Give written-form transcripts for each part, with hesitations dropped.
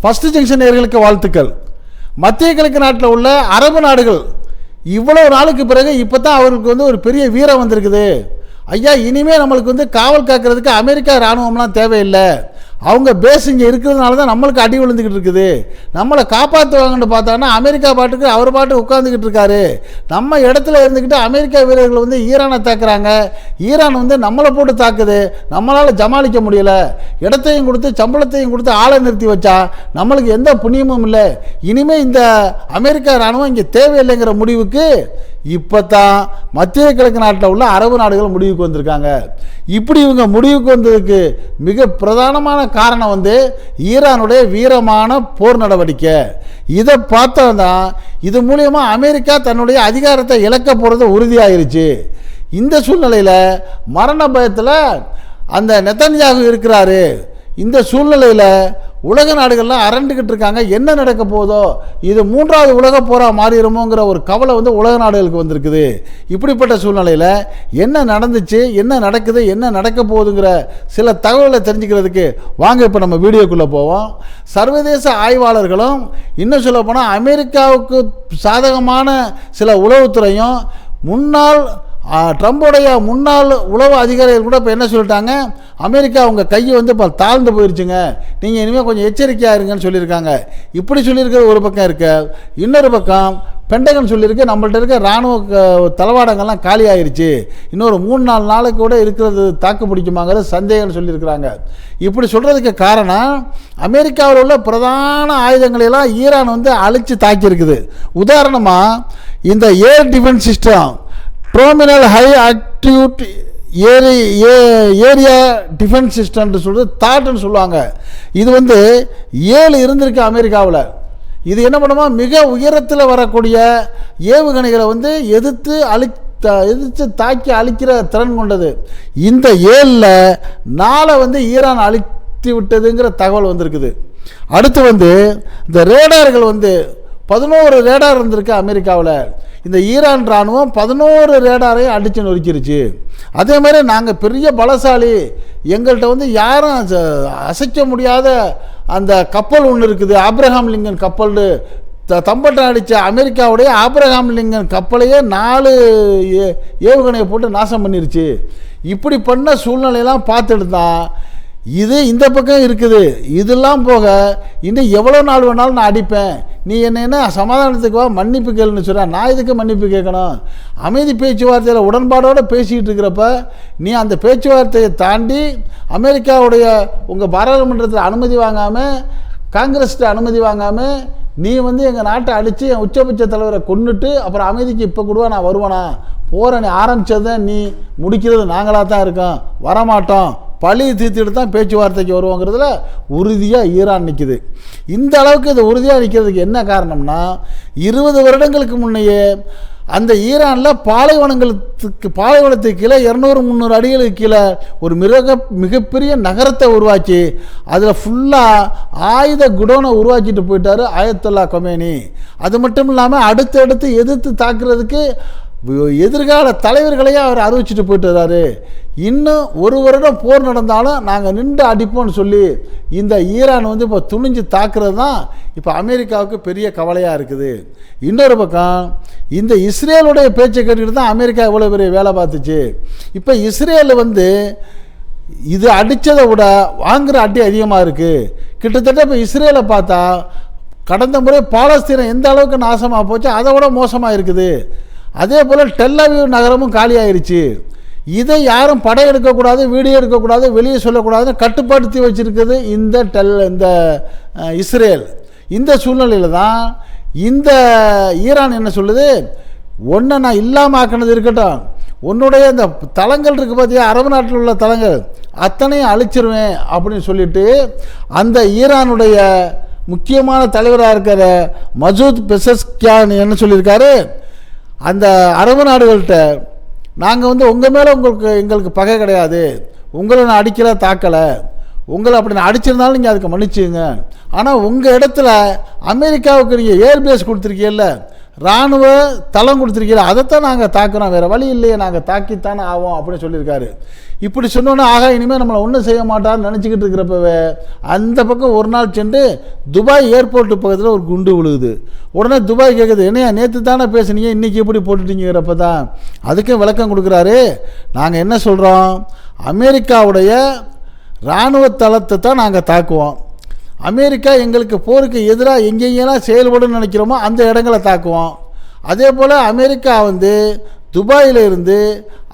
First junction நேயர்களுக்கு வாழ்த்துக்கள். மத்திய கிழக்கு நாட்டில் உள்ள அரபு நாடுகள் இவ்வளோ நாளுக்கு பிறகு இப்போ தான் அவருக்கு வந்து ஒரு பெரிய வீரம் வந்திருக்குது. ஐயா, இனிமேல் நம்மளுக்கு வந்து காவல் காக்கிறதுக்கு அமெரிக்கா இராணுவம்லாம் தேவையில்லை, அவங்க பேஸ் இங்கே இருக்கிறதுனால தான் நம்மளுக்கு அடி விழுந்துக்கிட்டு இருக்குது, நம்மளை காப்பாற்றுவாங்கன்னு பார்த்தாங்கன்னா அமெரிக்கா பாட்டுக்கு அவர் பாட்டு உட்காந்துக்கிட்டு இருக்காரு. நம்ம இடத்துல இருந்துக்கிட்டு அமெரிக்கா வீரர்கள் வந்து ஈரானை தாக்குறாங்க, ஈரான் வந்து நம்மளை போட்டு தாக்குது, நம்மளால் ஜமாளிக்க முடியலை, இடத்தையும் கொடுத்து சம்பளத்தையும் கொடுத்து ஆளை நிறுத்தி வச்சா நம்மளுக்கு எந்த புண்ணியமும் இல்லை, இனிமேல் இந்த அமெரிக்கா இராணுவம் இங்கே தேவையில்லைங்கிற முடிவுக்கு இப்போ தான் மத்திய கிழக்கு நாட்டில் உள்ள அரபு நாடுகள் முடிவுக்கு வந்திருக்காங்க. இப்படி இவங்க முடிவுக்கு வந்ததுக்கு மிக பிரதானமான காரணம் வந்து ஈரானுடைய வீரமான போர் நடவடிக்கை. இதை பார்த்தோம்னா இது மூலமா அமெரிக்கா தன்னுடைய அதிகாரத்தை இழக்க போகிறது உறுதியாயிருச்சு. இந்த சூழ்நிலையில் மரண பயத்தில் அந்த நெதன்யாகு இருக்கிறாரு. இந்த சூழ்நிலையில் உலக நாடுகள்லாம் அரண்டுக்கிட்டு இருக்காங்க. என்ன நடக்க போதோ, இது மூன்றாவது உலக போராக மாறிடுமோங்கிற ஒரு கவலை வந்து உலக நாடுகளுக்கு வந்திருக்குது. இப்படிப்பட்ட சூழ்நிலையில் என்ன நடந்துச்சு, என்ன நடக்குது, என்ன நடக்க போகுதுங்கிற சில தகவலை தெரிஞ்சுக்கிறதுக்கு வாங்க இப்போ நம்ம வீடியோக்குள்ளே போவோம். சர்வதேச ஆய்வாளர்களும் இன்னும் சொல்ல போனால் அமெரிக்காவுக்கு சாதகமான சில உளவுத்துறையும் முன்னாள் ட்ரம்போடைய முன்னாள் உளவு அதிகாரிகள் கூட இப்போ என்ன சொல்லிட்டாங்க, அமெரிக்கா அவங்க கையை வந்து இப்போ தாழ்ந்து போயிடுச்சுங்க, நீங்கள் இனிமேல் கொஞ்சம் எச்சரிக்கையாக இருங்கன்னு சொல்லியிருக்காங்க. இப்படி சொல்லியிருக்கிற ஒரு பக்கம் இருக்க, இன்னொரு பக்கம் பென்டகன் சொல்லியிருக்கு நம்மள்ட்ட இருக்க இராணுவ தளவாடங்கள்லாம் காலி ஆயிடுச்சு, இன்னொரு 3-4 நாளுக்கு கூட இருக்கிறது தாக்கு பிடிக்குமாங்கிறது சந்தேகம்னு சொல்லியிருக்கிறாங்க. இப்படி சொல்கிறதுக்கு காரணம் அமெரிக்காவில் உள்ள பிரதான ஆயுதங்களெல்லாம் ஈரான் வந்து அழித்து தாக்கியிருக்குது. உதாரணமாக இந்த air defence system, terminal high altitude area defence சிஸ்டம்னு சொல்கிறது தாட்னு சொல்லுவாங்க. இது வந்து 7 இருந்திருக்கு அமெரிக்காவில். இது என்ன பண்ணுமா, மிக உயரத்தில் வரக்கூடிய ஏவுகணைகளை வந்து எதிர்த்து தாக்கி அழிக்கிற திறன் கொண்டது. இந்த 7ல் 4 வந்து ஈரான் அழித்து விட்டதுங்கிற தகவல் வந்திருக்குது. அடுத்து வந்து இந்த ரேடார்கள் வந்து 11 ரேடார் இருந்திருக்கு அமெரிக்காவில். இந்த ஈரான் இராணுவம் 11 ரேடாரையும் அடித்து நொறுக்கிருச்சு. அதே மாதிரி நாங்கள் பெரிய பலசாலி, எங்கள்கிட்ட வந்து யாரும் அசைக்க முடியாத அந்த கப்பல் ஒன்று இருக்குது, ஆப்ரஹாம் லிங்கன் கப்பல்னு தம்பட்டம் அடித்த அமெரிக்காவுடைய ஆப்ரஹாம் லிங்கன் கப்பலையே 4 ஏவுகணையை போட்டு நாசம் பண்ணிருச்சு. இப்படி பண்ண சூழ்நிலையெல்லாம் பார்த்துட்டு தான் இது இந்த பக்கம் இருக்குது. இதெல்லாம் போக இன்னும் எவ்வளோ நாள் வேணாலும் நான் அடிப்பேன், நீ என்ன சமாதானத்துக்கு வா, மன்னிப்பு கேளுன்னு சொல்கிற. நான் இதுக்கு மன்னிப்பு கேட்கணும்? அமைதி பேச்சுவார்த்தையில் உடன்பாடோடு பேசிக்கிட்டு இருக்கிறப்ப நீ அந்த பேச்சுவார்த்தையை தாண்டி அமெரிக்காவுடைய உங்கள் பாராளுமன்றத்தில் அனுமதி வாங்காமல், காங்கிரஸ்கிட்ட அனுமதி வாங்காமல் நீ வந்து எங்கள் நாட்டை அடித்து என் உச்சபட்ச தலைவரை கொன்னுட்டு அப்புறம் அமைதிக்கு இப்போ கூடுவா நான் வருவானா? போகிற நீ ஆரம்பித்ததை நீ முடிக்கிறது நாங்களாக தான் இருக்கோம், வரமாட்டோம், பழி தீர்த்துட்டு தான் பேச்சுவார்த்தைக்கு வருவோங்கிறதுல உறுதியாக ஈரான் நிற்குது. இந்த அளவுக்கு இது உறுதியாக நிற்கிறதுக்கு என்ன காரணம்னா, 20 வருடங்களுக்கு முன்னையே அந்த ஈரானில் பாலைவனத்துக்கு கீழே 200-300 அடிகளுக்கு கீழே ஒரு மிகப்பெரிய நகரத்தை உருவாக்கி அதில் ஃபுல்லாக ஆயுத குடோனை உருவாக்கிட்டு போயிட்டார் ஆயத்துல்லா கொமேனி. அது மட்டும் இல்லாமல் அடுத்தடுத்து எதிர்த்து தாக்குறதுக்கு எதிர்கால தலைவர்களையே அவர் அறிவிச்சிட்டு போயிட்டு வர்றாரு. இன்னும் 1 வருடம் போர் நடந்தாலும் நாங்கள் நின்று அடிப்போம்னு சொல்லி இந்த ஈரான் வந்து இப்போ துணிஞ்சு தாக்குறது தான் இப்போ அமெரிக்காவுக்கு பெரிய கவலையாக இருக்குது. இன்னொரு பக்கம் இந்த இஸ்ரேலுடைய பேச்சை கேட்டுக்கிட்டு தான் அமெரிக்கா இவ்வளோ பெரிய வேலை பார்த்துச்சு. இப்போ இஸ்ரேல் வந்து இது அடித்ததை விட வாங்குகிற அடி அதிகமாக இருக்குது. கிட்டத்தட்ட இப்போ இஸ்ரேலை பார்த்தா கடந்த முறை பாலஸ்தீனம் எந்த அளவுக்கு நாசமாக போச்சு அதை விட மோசமாக இருக்குது. அதே போல் டெல்லவீவ் நகரமும் காலி ஆயிடுச்சு. இதை யாரும் படம் எடுக்கக்கூடாது, வீடியோ எடுக்கக்கூடாது, வெளியே சொல்லக்கூடாதுன்னு கட்டுப்படுத்தி வச்சுருக்குது இந்த இஸ்ரேல். இந்த சூழ்நிலையில் தான் இந்த ஈரான் என்ன சொல்லுது, ஒன்றை நான் இல்லாமல் ஆக்கினது இருக்கட்டும், உன்னுடைய இந்த தளங்கள் இருக்குது பார்த்தியா, அரபு நாட்டில் உள்ள தளங்கள் அத்தனையும் அழிச்சிருவேன் அப்படின்னு சொல்லிட்டு அந்த ஈரானுடைய முக்கியமான தலைவராக இருக்கிற மசூத் பெசஸ்கியான் என்ன சொல்லியிருக்காரு, அந்த அரபு நாடுகள்கிட்ட நாங்கள் வந்து உங்கள் மேலே எங்களுக்கு பகை கிடையாது, உங்களை நான் அடிக்கலை தாக்கலை, உங்களை அப்படி நான் அடிச்சிருந்தாலும் நீங்கள் அதுக்கு மன்னிச்சுங்க, ஆனால் உங்கள் இடத்துல அமெரிக்காவுக்கு நீங்கள் ஏர்பேஸ் கொடுத்துருக்கீல்ல, இராணுவ தளம் கொடுத்துருக்கீங்க, அதைத்தான் நாங்கள் தாக்குறோம், வேறு வழி இல்லையே, நாங்கள் தாக்கித்தானே ஆவோம் அப்படின்னு சொல்லியிருக்காரு. இப்படி சொன்னோன்னே ஆகா இனிமேல் நம்மளை ஒன்றும் செய்ய மாட்டார்னு நினச்சிக்கிட்டு இருக்கிறப்பவே அந்த பக்கம் ஒரு நாள் சென்று துபாய் ஏர்போர்ட்டு பக்கத்தில் ஒரு குண்டு விழுகுது. உடனே துபாய் கேட்குது, என்னையா நேற்று தானே பேசுனீங்க, இன்றைக்கி எப்படி போட்டுட்டீங்கிறப்ப தான் அதுக்கும் விளக்கம் கொடுக்குறாரு. நாங்கள் என்ன சொல்கிறோம், அமெரிக்காவுடைய இராணுவ தளத்தை தான் நாங்கள் தாக்குவோம், அமெரிக்கா எங்களுக்கு போருக்கு எதிராக எங்கெங்கெல்லாம் செயல்படுன்னு நினைக்கிறோமோ அந்த இடங்களை தாக்குவோம். அதே போல் அமெரிக்கா துபாயில் இருந்து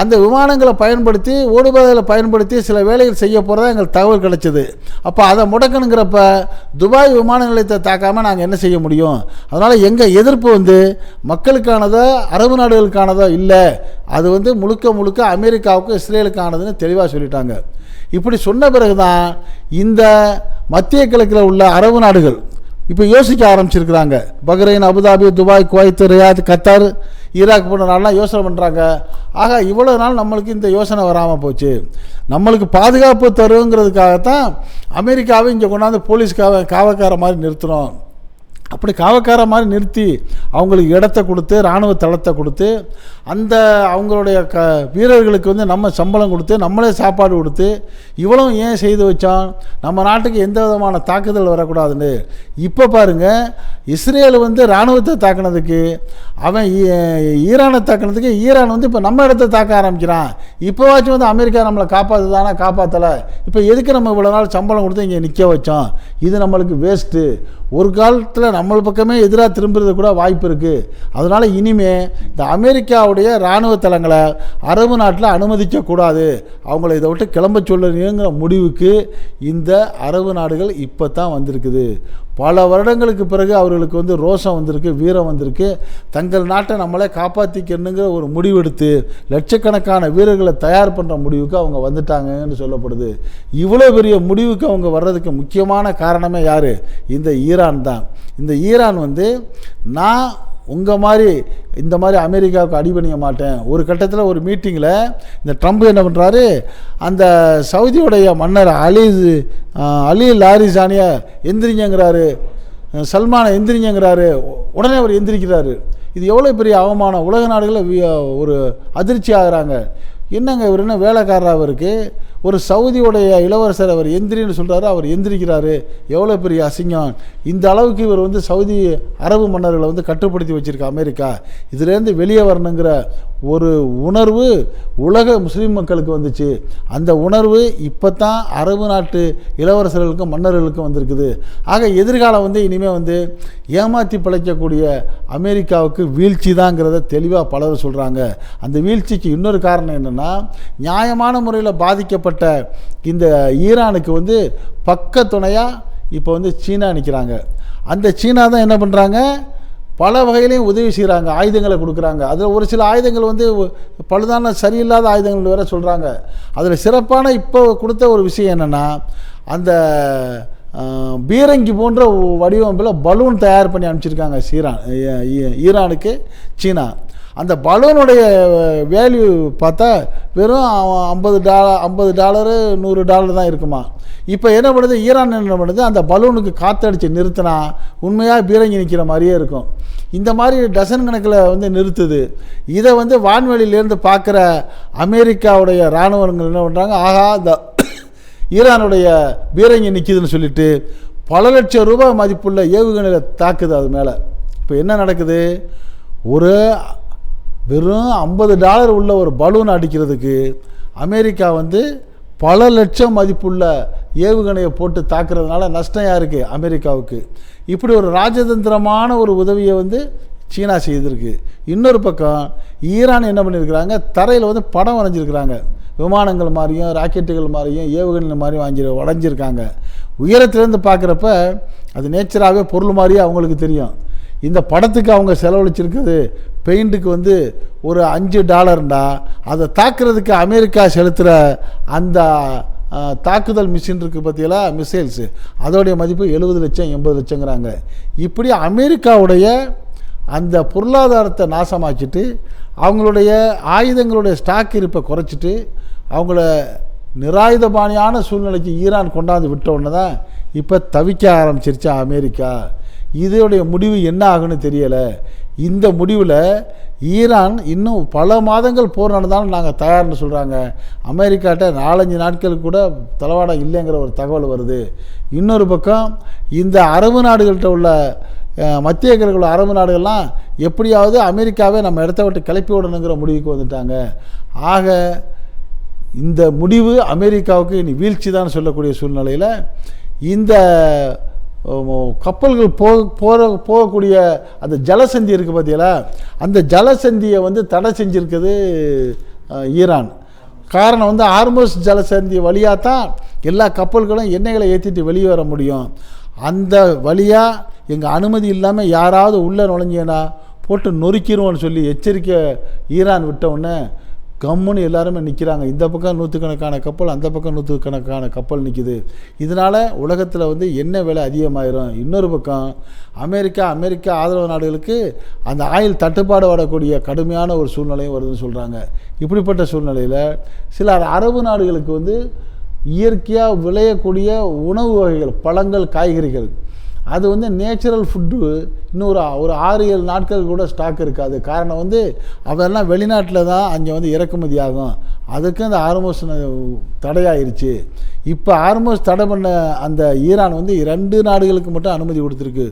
அந்த விமானங்களை பயன்படுத்தி ஓடுபாதையில் பயன்படுத்தி சில வேலைகள் செய்ய போகிறதா எங்களுக்கு தகவல் கிடைச்சது. அப்போ அதை முடக்கணுங்கிறப்ப துபாய் விமான நிலையத்தை தாக்காமல் நாங்கள் என்ன செய்ய முடியும்? அதனால் எங்கள் எதிர்ப்பு மக்களுக்கானதோ அரபு நாடுகளுக்கானதோ இல்லை, அது முழுக்க முழுக்க அமெரிக்காவுக்கும் இஸ்ரேலுக்கானதுன்னு தெளிவாக சொல்லிட்டாங்க. இப்படி சொன்ன பிறகு தான் இந்த மத்திய கிழக்கில் உள்ள அரபு நாடுகள் இப்போ யோசிக்க ஆரம்பிச்சிருக்கிறாங்க. Bahrain, Abu Dhabi, Dubai, Kuwait, Riyadh, Qatar, Iraq போன்ற நாடெலாம் யோசனை பண்ணுறாங்க. ஆக இவ்வளோ நாள் நம்மளுக்கு இந்த யோசனை வராமல் போச்சு, நம்மளுக்கு பாதுகாப்பு தருங்கிறதுக்காகத்தான் அமெரிக்காவை இங்கே கொண்டாந்து போலீஸ் காவக்கார மாதிரி நிறுத்துகிறோம். அப்படி காவக்கார மாதிரி நிறுத்தி அவங்களுக்கு இடத்த கொடுத்து இராணுவ தளத்தை கொடுத்து அந்த அவங்களுடைய வீரர்களுக்கு நம்ம சம்பளம் கொடுத்து நம்மளே சாப்பாடு கொடுத்து இவ்வளவும் ஏன் செய்து வச்சோம்? நம்ம நாட்டுக்கு எந்த விதமான தாக்குதல் வரக்கூடாதுன்னு. இப்போ பாருங்கள், இஸ்ரேல் இராணுவத்தை தாக்குனதுக்கு, அவன் ஈரானை தாக்குனதுக்கு ஈரான் இப்போ நம்ம இடத்த தாக்க ஆரம்பிக்கிறான். இப்போவாச்சும் அமெரிக்கா நம்மளை காப்பாற்றுதானா? காப்பாற்றலை. இப்போ எதுக்கு நம்ம இவ்வளோ நாள் சம்பளம் கொடுத்து இங்கே நிற்க வச்சோம்? இது நம்மளுக்கு வேஸ்ட்டு. ஒரு காலத்தில் நம்ம பக்கமே எதிராக திரும்புறது கூட வாய்ப்பு இருக்குது. அதனால் இனிமே இந்த அமெரிக்காவுடைய இராணுவ தளங்களை அரபு நாட்டில் அனுமதிக்கக்கூடாது, அவங்கள இதை விட்டு கிளம்ப சொல்லுங்கிற முடிவுக்கு இந்த அரபு நாடுகள் இப்போ தான் வந்திருக்குது. பல வருடங்களுக்கு பிறகு அவர்களுக்கு ரோஷம் வந்திருக்கு, வீரம் வந்திருக்கு. தங்கள் நாட்டை நம்மளே காப்பாற்றிக்கணுங்கிற ஒரு முடிவெடுத்து லட்சக்கணக்கான வீரர்களை தயார் பண்ணுற முடிவுக்கு அவங்க வந்துட்டாங்கன்னு சொல்லப்படுது. இவ்வளோ பெரிய முடிவுக்கு அவங்க வர்றதுக்கு முக்கியமான காரணமே யார்? இந்த ஈரான் தான். இந்த ஈரான் நான் உங்கள் மாதிரி இந்த மாதிரி அமெரிக்காவுக்கு அடிபணிய மாட்டேன். ஒரு கட்டத்தில் ஒரு மீட்டிங்கில் இந்த ட்ரம்ப் என்ன பண்ணுறாரு, அந்த சவுதியுடைய மன்னர் அலி லாரிசானியை எந்திரிங்கிறாரு, சல்மானை எந்திரிங்கிறாரு. உடனே அவர் எந்திரிக்கிறாரு. இது எவ்வளோ பெரிய அவமானம்! உலக நாடுகளில் ஒரு அதிர்ச்சி ஆகிறாங்க. என்னங்க இவர் என்ன வேலைக்காரராக அவருக்கு? ஒரு சவுதியுடைய இளவரசர் அவர் எந்திரின்னு சொல்கிறாரு, அவர் எந்திரிக்கிறாரு. எவ்வளோ பெரிய அசிங்கம்! இந்த அளவுக்கு இவர் சவுதி அரபு மன்னர்களை கட்டுப்படுத்தி வச்சுருக்க அமெரிக்கா. இதிலேருந்து வெளியே வரணுங்கிற ஒரு உணர்வு உலக முஸ்லீம் மக்களுக்கு வந்துச்சு. அந்த உணர்வு இப்போ தான் அரபு நாட்டு இளவரசர்களுக்கும் மன்னர்களுக்கும் வந்திருக்குது. ஆக எதிர்காலம் இனிமேல் ஏமாற்றி பிழைக்கக்கூடிய அமெரிக்காவுக்கு வீழ்ச்சி தாங்கிறத தெளிவாக பலர் சொல்கிறாங்க. அந்த வீழ்ச்சிக்கு இன்னொரு காரணம் என்னென்னா, நியாயமான முறையில் பாதிக்கப்பட்ட இந்த ஈரானுக்கு பக்க துணையாக இப்போ சீனா நிற்கிறாங்க. அந்த சீனா தான் என்ன பண்ணுறாங்க, பல வகையிலையும் உதவி செய்கிறாங்க, ஆயுதங்களை கொடுக்குறாங்க. அதில் ஒரு சில ஆயுதங்கள் பழுதான சரியில்லாத ஆயுதங்கள் வேறு சொல்கிறாங்க. அதில் சிறப்பான இப்போ கொடுத்த ஒரு விஷயம் என்னென்னா, அந்த பீரங்கி போன்ற வடிவமைப்பில் பலூன் தயார் பண்ணி அனுப்பிச்சிருக்காங்க ஈரானுக்கு சீனா. அந்த பலூனுடைய வேல்யூ பார்த்தா வெறும் $50 $100 தான் இருக்குமா. இப்போ என்ன பண்ணுது ஈரான், என்ன பண்ணுது, அந்த பலூனுக்கு காற்றடிச்சு நிறுத்தினா உண்மையாக பீரங்கி நிற்கிற மாதிரியே இருக்கும். இந்த மாதிரி டசன் கணக்கில் நிறுத்துது. இதை வான்வெளியிலேருந்து பார்க்குற அமெரிக்காவுடைய இராணுவங்கள் என்ன பண்ணுறாங்க, ஆகா இந்த ஈரானுடைய பீரங்கி நிற்கிதுன்னு சொல்லிட்டு பல லட்சம் ரூபாய் மதிப்புள்ள ஏவுகணையில் தாக்குது அது மேலே. இப்போ என்ன நடக்குது, ஒரு வெறும் $50 உள்ள ஒரு பலூன் அடிக்கிறதுக்கு அமெரிக்கா பல லட்சம் மதிப்புள்ள ஏவுகணையை போட்டு தாக்குறதுனால நஷ்டம் யாருக்கு? அமெரிக்காவுக்கு. இப்படி ஒரு ராஜதந்திரமான ஒரு உதவியை சீனா செய்திருக்கு. இன்னொரு பக்கம் ஈரான் என்ன பண்ணியிருக்கிறாங்க, தரையில் படம் வரைஞ்சிருக்கிறாங்க. விமானங்கள் மாதிரியும் ராக்கெட்டுகள் மாதிரியும் ஏவுகணைகள் மாதிரியும் வளைஞ்சிருக்காங்க. உயரத்துலேருந்து பார்க்குறப்ப அது நேச்சராகவே பொருள் மாதிரியே அவங்களுக்கு தெரியும். இந்த படத்துக்கு அவங்க செலவழிச்சிருக்குது பெயிண்ட்டுக்கு ஒரு $5, அதை தாக்குறதுக்கு அமெரிக்கா செலுத்துகிற அந்த தாக்குதல் மிஷின் இருக்குது பார்த்தீங்களா, மிசைல்ஸு, அதோடைய மதிப்பு 70 லட்சம் 80 லட்சங்கிறாங்க. இப்படி அமெரிக்காவுடைய அந்த பொருளாதாரத்தை நாசமாக்கிட்டு அவங்களுடைய ஆயுதங்களுடைய ஸ்டாக் இருப்பை குறைச்சிட்டு அவங்கள நிராயுதபாணியான சூழ்நிலைக்கு ஈரான் கொண்டாந்து விட்ட உடனே தான் இப்போ தவிக்க ஆரம்பிச்சிருச்சா அமெரிக்கா. இதோடைய முடிவு என்ன ஆகுன்னு தெரியலை. இந்த முடிவில் ஈரான் இன்னும் பல மாதங்கள் போர் நடந்தாலும் நாங்கள் தயார்னு சொல்கிறாங்க. அமெரிக்காட்ட 4-5 நாட்களுக்கு கூட தளவாடம் இல்லைங்கிற ஒரு தகவல் வருது. இன்னொரு பக்கம் இந்த அரபு நாடுகள்கிட்ட உள்ள மத்திய கிழக்கில் உள்ள அரபு நாடுகள்லாம் எப்படியாவது அமெரிக்காவை நம்ம இடத்த விட்டு கிளப்பி விடணுங்கிற முடிவுக்கு வந்துட்டாங்க. ஆக இந்த முடிவு அமெரிக்காவுக்கு இனி வீழ்ச்சி தான் சொல்லக்கூடிய சூழ்நிலையில் இந்த கப்பல்கள் போகக்கூடிய அந்த ஜலசந்தி இருக்குது பார்த்தீங்களா, அந்த ஜலசந்தியை தடை செஞ்சுருக்குது ஈரான். காரணம் ஹார்மஸ் ஜலசந்தி வழியாக தான் எல்லா கப்பல்களும் எண்ணெய்களை ஏற்றிட்டு வெளியே வர முடியும். அந்த வழியாக எங்கள் அனுமதி இல்லாமல் யாராவது உள்ளே நுழைஞ்சேன்னா போட்டு நொறுக்கிடுவோன்னு சொல்லி எச்சரிக்கை ஈரான் விட்டவுடனே கம்முன்னு எல்லாருமே நிற்கிறாங்க. இந்த பக்கம் 100கணக்கான கப்பல், அந்த பக்கம் 100கணக்கான கப்பல் நிற்கிது. இதனால் உலகத்தில் எண்ணெய் விலை அதிகமாயிரும். இன்னொரு பக்கம் அமெரிக்கா ஆதரவு நாடுகளுக்கு அந்த ஆயில் தட்டுப்பாடு வரக்கூடிய கடுமையான ஒரு சூழ்நிலையும் வருதுன்னு சொல்கிறாங்க. இப்படிப்பட்ட சூழ்நிலையில் சில அரபு நாடுகளுக்கு இயற்கையாக விளையக்கூடிய உணவு வகைகள், பழங்கள், காய்கறிகள், அது நேச்சுரல் ஃபுட்டு இன்னும் ஒரு 6-7 நாட்கள் கூட ஸ்டாக் இருக்காது. காரணம் அதெல்லாம் வெளிநாட்டில் தான் அங்கே இறக்குமதி ஆகும். அதுக்கு அந்த ஹார்மோஸ் தடையாயிருச்சு. இப்போ ஹார்மோஸ் தடை பண்ண அந்த ஈரான் 2 நாடுகளுக்கு மட்டும் அனுமதி கொடுத்துருக்கு.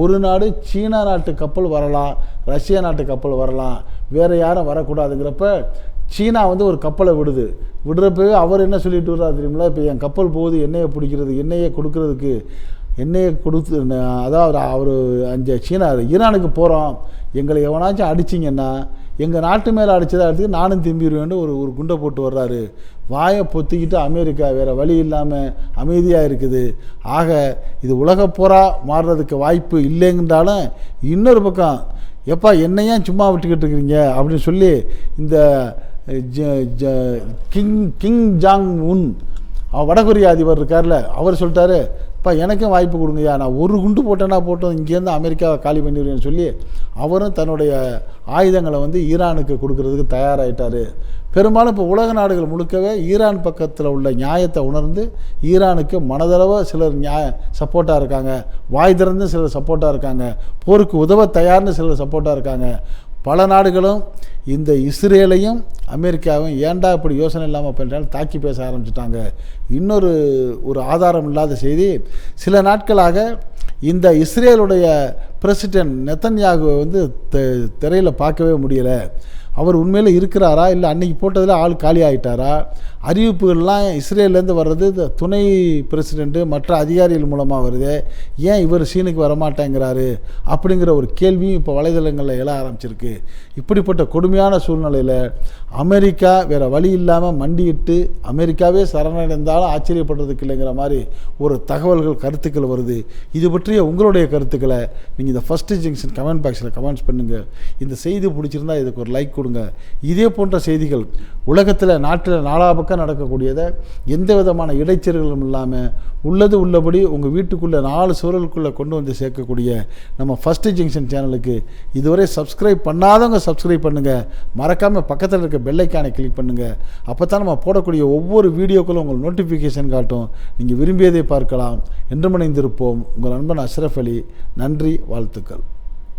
ஒரு நாடு சீனா நாட்டு கப்பல் வரலாம், ரஷ்யா நாட்டு கப்பல் வரலாம், வேறு யாரும் வரக்கூடாதுங்கிறப்ப சீனா ஒரு கப்பலை விடுறப்பவே அவர் என்ன சொல்லிட்டு வர்றாரு தெரியுங்களா, இப்போ என் கப்பல் போகுது எண்ணெயை பிடிக்கிறது, எண்ணெயை கொடுக்கறதுக்கு, எண்ணெயை கொடுத்து அதாவது அவர் அந்த ஈரானுக்கு போகிறோம், எங்களை எவனாச்சும் அடிச்சிங்கன்னா எங்கள் நாட்டு மேலே அடித்ததை அடுத்து நானும் திரும்பிடுவேன்னு ஒரு குண்டை போட்டு வர்றாரு. வாயை பொத்திக்கிட்டு அமெரிக்கா வேறு வழி இல்லாமல் அமைதியாக இருக்குது. ஆக இது உலக போராக மாறுறதுக்கு வாய்ப்பு இல்லைங்கன்றாலும் இன்னொரு பக்கம் எப்பா என்னையும் சும்மா விட்டுக்கிட்டு இருக்கிறீங்க அப்படின்னு சொல்லி இந்த கிங் ஜாங் உன் வடகொரிய அதிபர் இருக்கார்ல, அவர் சொல்லிட்டாரு, இப்போ எனக்கும் வாய்ப்பு கொடுங்கய்யா, நான் ஒரு குண்டு போட்டேன்னா போட்டோம் இங்கேருந்து அமெரிக்காவை காலி பண்ணிடுவேன்னு சொல்லி அவரும் தன்னுடைய ஆயுதங்களை ஈரானுக்கு கொடுக்கறதுக்கு தயாராகிட்டார். பெரும்பாலும் இப்போ உலக நாடுகள் முழுக்கவே ஈரான் பக்கத்தில் உள்ள நியாயத்தை உணர்ந்து ஈரானுக்கு மனதளவு சிலர் சப்போர்ட்டாக இருக்காங்க, வாய் திறந்து சிலர் சப்போர்ட்டாக இருக்காங்க, போருக்கு உதவ தயார்னு சிலர் சப்போர்ட்டாக இருக்காங்க. பல நாடுகளும் இந்த இஸ்ரேலையும் அமெரிக்காவும் ஏன்டா இப்படி யோசனை இல்லாமல் பண்ணுறாலும் தாக்கி பேச ஆரம்பிச்சிட்டாங்க. இன்னொரு ஆதாரம் இல்லாத செய்தி, சில நாட்களாக இந்த இஸ்ரேலுடைய பிரசிடென்ட் நெத்தன்யாகு திரையில் பார்க்கவே முடியலை. அவர் உண்மையில் இருக்கிறாரா இல்லை அன்றைக்கி போட்டதில் ஆள் காலி ஆகிட்டாரா? அறிவிப்புகள்லாம் இஸ்ரேல்லேருந்து வர்றது துணை பிரசிடெண்ட்டு மற்ற அதிகாரிகள் மூலமாக வருது, ஏன் இவர் சீனுக்கு வரமாட்டேங்கிறாரு அப்படிங்கிற ஒரு கேள்வியும் இப்போ வலைதளங்களில் எழ ஆரம்பிச்சிருக்கு. இப்படிப்பட்ட கொடுமையான சூழ்நிலையில் அமெரிக்கா வேறு வழி இல்லாமல் மண்டியிட்டு அமெரிக்காவே சரணடைந்தாலும் ஆச்சரியப்படுறதுக்கு இல்லைங்கிற மாதிரி ஒரு தகவல்கள், கருத்துக்கள் வருது. இது பற்றிய உங்களுடைய கருத்துக்களை நீங்கள் இந்த ஃபர்ஸ்ட் ஜங்ஷன் கமெண்ட் பாக்ஸில் கமெண்ட்ஸ் பண்ணுங்கள். இந்த செய்தி பிடிச்சிருந்தா இதுக்கு ஒரு லைக் கொடுங்க. இதே போன்ற செய்திகள் உலகத்தில், நாட்டில் நாலாபக்கம் நடக்கக்கூடியதை எந்த விதமான இடைச்சல்களும் இல்லாமல் உள்ளது உள்ளபடி உங்கள் வீட்டுக்குள்ளே 4 சுவர்களுக்குள்ளே கொண்டு வந்து சேர்க்கக்கூடிய நம்ம ஃபர்ஸ்ட் ஜங்ஷன் சேனலுக்கு இதுவரை சப்ஸ்கிரைப் பண்ணாதவங்க சப்ஸ்கிரைப் பண்ணுங்கள். மறக்காமல் பக்கத்தில் இருக்க பெல் ஐக்கானை கிளிக் பண்ணுங்கள். அப்போ தான் நம்ம போடக்கூடிய ஒவ்வொரு வீடியோக்களும் உங்களுக்கு நோட்டிஃபிகேஷன் காட்டும். நீங்கள் விரும்பியதை பார்க்கலாம். என்று இணைந்திருப்போம். உங்கள் நண்பன் அஷ்ரஃப் அலி. நன்றி, வாழ்த்துக்கள்.